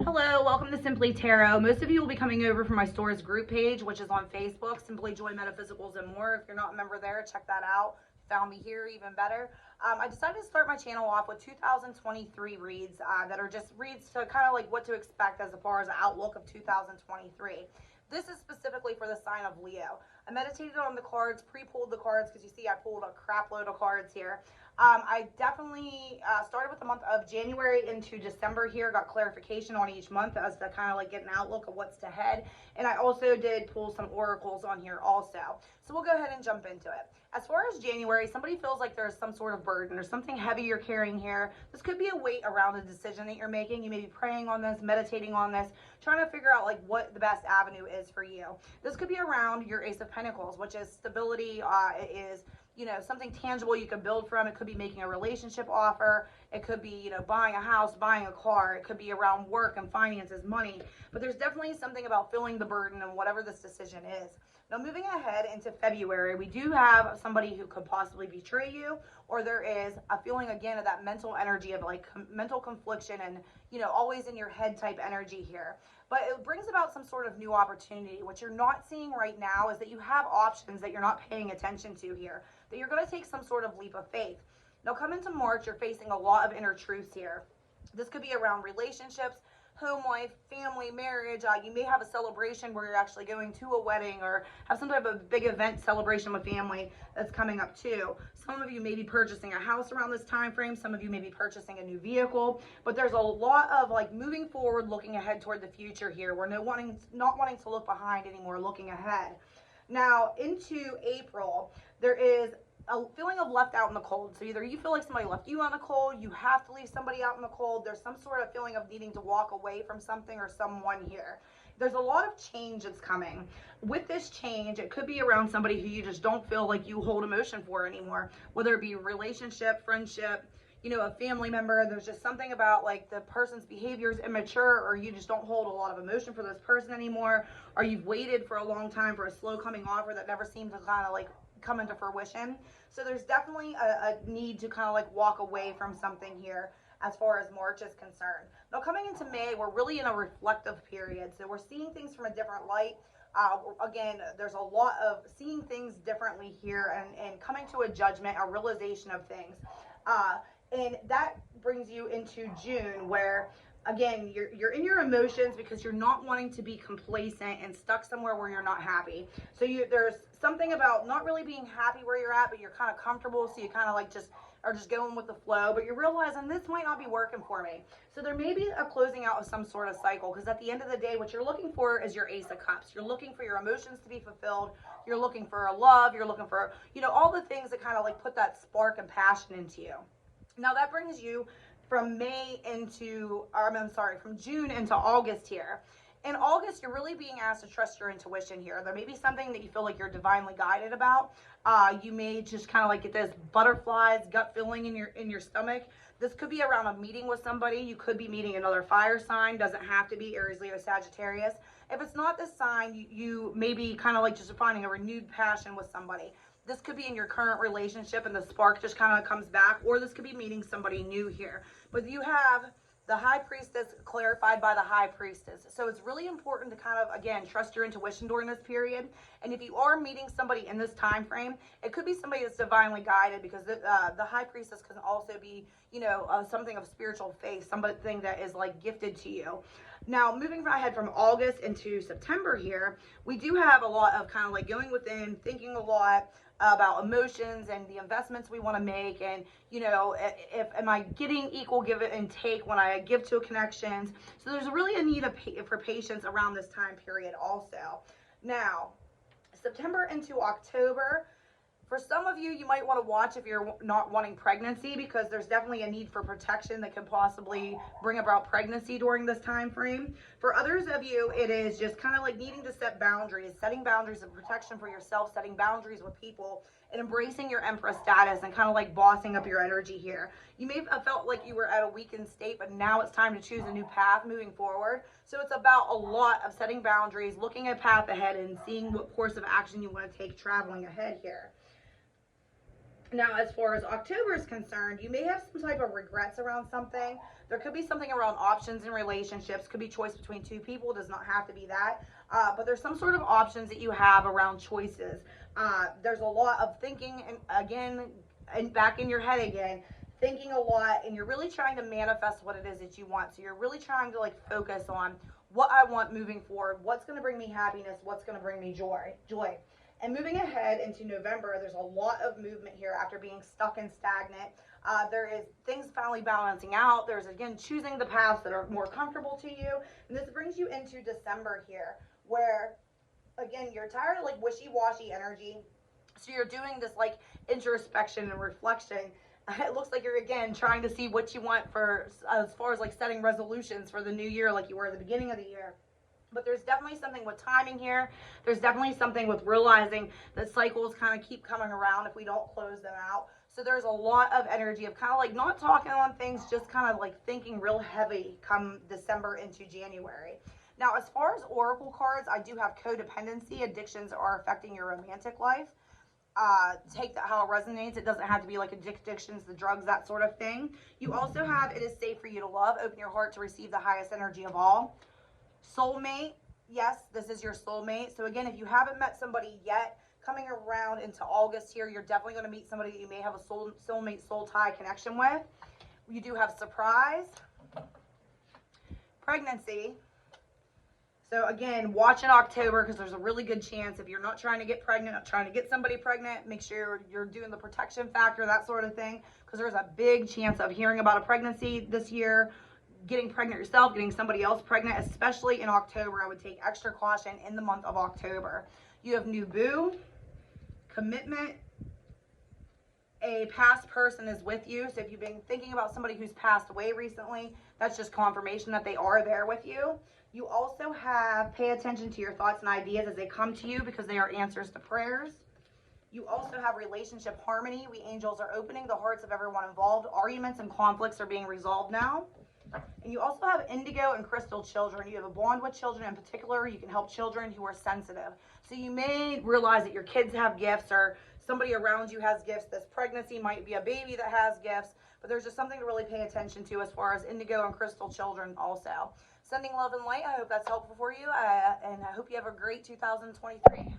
Hello, welcome to Simply Tarot. Most of you will be coming over from my store's group page, which is on Facebook, Simply Joy Metaphysicals and More. If you're not a member there, check that out. Found me here, even better. I decided to start my channel off with 2023 reads that are just reads to kind of like what to expect as far as the outlook of 2023. This is specifically for the sign of Leo. I meditated on the cards, pre-pulled the cards, because you see I pulled a crap load of cards here. I definitely started with the month of January into December here, got clarification on each month as to kind of like get an outlook of what's ahead. And I also did pull some oracles on here also. So we'll go ahead and jump into it. As far as January, somebody feels like there's some sort of burden or something heavy you're carrying here. This could be a weight around a decision that you're making. You may be praying on this, meditating on this, trying to figure out like what the best avenue is for you. This could be around your Ace of Pentacles, which is stability. It is, you know, something tangible you can build from. It could be making a relationship offer. It could be, you know, buying a house, buying a car. It could be around work and finances, money. But there's definitely something about feeling the burden and whatever this decision is. Now, moving ahead into February, we do have somebody who could possibly betray you, or there is a feeling again of that mental energy of like mental confliction and, you know, always in your head type energy here. But it brings about some sort of new opportunity. What you're not seeing right now is that you have options that you're not paying attention to here, that you're going to take some sort of leap of faith. Now, come into March, you're facing a lot of inner truths here. This could be around relationships, home life, family, marriage. You may have a celebration where you're actually going to a wedding or have some type of big event celebration with family that's coming up too. Some of you may be purchasing a house around this time frame. Some of you may be purchasing a new vehicle, but there's a lot of like moving forward, looking ahead toward the future here. We're not wanting to look behind anymore, looking ahead. Now into April, there is a feeling of left out in the cold. So either you feel like somebody left you on the cold, you have to leave somebody out in the cold. There's some sort of feeling of needing to walk away from something or someone here. There's a lot of change that's coming. With this change, it could be around somebody who you just don't feel like you hold emotion for anymore, whether it be relationship, friendship, you know, a family member. There's just something about like the person's behavior is immature, or you just don't hold a lot of emotion for this person anymore, or you've waited for a long time for a slow coming offer that never seemed to kind of like come into fruition. So there's definitely a need to kind of like walk away from something here as far as March is concerned. Now coming into May, we're really in a reflective period. So we're seeing things from a different light. Again, there's a lot of seeing things differently here and coming to a judgment, a realization of things. And that brings you into June, where again, you're in your emotions because you're not wanting to be complacent and stuck somewhere where you're not happy. So there's something about not really being happy where you're at, but you're kind of comfortable. So you kind of like just are just going with the flow, but you're realizing this might not be working for me. So there may be a closing out of some sort of cycle, because at the end of the day, what you're looking for is your Ace of Cups. You're looking for your emotions to be fulfilled. You're looking for a love. You're looking for, you know, all the things that kind of like put that spark and passion into you. Now that brings you from from June into August here. In August, you're really being asked to trust your intuition here. There may be something that you feel like you're divinely guided about. You may just kind of like get this butterflies, gut feeling in your stomach. This could be around a meeting with somebody. You could be meeting another fire sign. Doesn't have to be Aries, Leo, Sagittarius. If it's not this sign, you may be kind of like just finding a renewed passion with somebody. This could be in your current relationship and the spark just kind of comes back, or this could be meeting somebody new here. But you have the High Priestess clarified by the High Priestess. So it's really important to kind of, again, trust your intuition during this period. And if you are meeting somebody in this time frame, it could be somebody that's divinely guided, because the High Priestess can also be, you know, something of spiritual faith, something that is like gifted to you. Now, moving ahead from August into September here, we do have a lot of kind of like going within, thinking a lot about emotions and the investments we want to make, and you know, if am I getting equal give and take when I give to connections. So there's really a need for patience around this time period also. Now September into October, for some of you, you might want to watch if you're not wanting pregnancy, because there's definitely a need for protection that can possibly bring about pregnancy during this time frame. For others of you, it is just kind of like needing to set boundaries, setting boundaries of protection for yourself, setting boundaries with people, and embracing your Empress status and kind of like bossing up your energy here. You may have felt like you were at a weakened state, but now it's time to choose a new path moving forward. So it's about a lot of setting boundaries, looking at path ahead, and seeing what course of action you want to take traveling ahead here. Now, as far as October is concerned, you may have some type of regrets around something. There could be something around options in relationships, could be choice between two people, does not have to be that. But there's some sort of options that you have around choices. There's a lot of thinking, and again, and back in your head again, thinking a lot, and you're really trying to manifest what it is that you want. So you're really trying to like focus on what I want moving forward, what's going to bring me happiness, what's going to bring me joy. And moving ahead into November, there's a lot of movement here after being stuck and stagnant. There is things finally balancing out. There's, again, choosing the paths that are more comfortable to you. And this brings you into December here, where, again, you're tired of like wishy-washy energy. So you're doing this like introspection and reflection. It looks like you're, again, trying to see what you want for, as far as like setting resolutions for the new year like you were at the beginning of the year. But there's definitely something with timing here. There's definitely something with realizing that cycles kind of keep coming around if we don't close them out. So there's a lot of energy of kind of like not talking on things, just kind of like thinking real heavy come December into January. Now, as far as oracle cards, I do have codependency. Addictions are affecting your romantic life. Take that how it resonates. It doesn't have to be like addictions, the drugs, that sort of thing. You also have it is safe for you to love. Open your heart to receive the highest energy of all. Soulmate, yes, this is your soulmate. So again, if you haven't met somebody yet, coming around into August here, you're definitely going to meet somebody that you may have a soulmate, soul tie connection with. You do have surprise, pregnancy. So again, watch in October because there's a really good chance if you're not trying to get pregnant, not trying to get somebody pregnant, make sure you're doing the protection factor, that sort of thing, because there's a big chance of hearing about a pregnancy this year, getting pregnant yourself, getting somebody else pregnant, especially in October. I would take extra caution in the month of October. You have new boo, commitment, a past person is with you. So if you've been thinking about somebody who's passed away recently, that's just confirmation that they are there with you. You also have pay attention to your thoughts and ideas as they come to you because they are answers to prayers. You also have relationship harmony. We angels are opening the hearts of everyone involved. Arguments and conflicts are being resolved now. And you also have indigo and crystal children. You have a bond with children in particular. You can help children who are sensitive. So you may realize that your kids have gifts or somebody around you has gifts. This pregnancy might be a baby that has gifts. But there's just something to really pay attention to as far as indigo and crystal children also. Sending love and light. I hope that's helpful for you. And I hope you have a great 2023.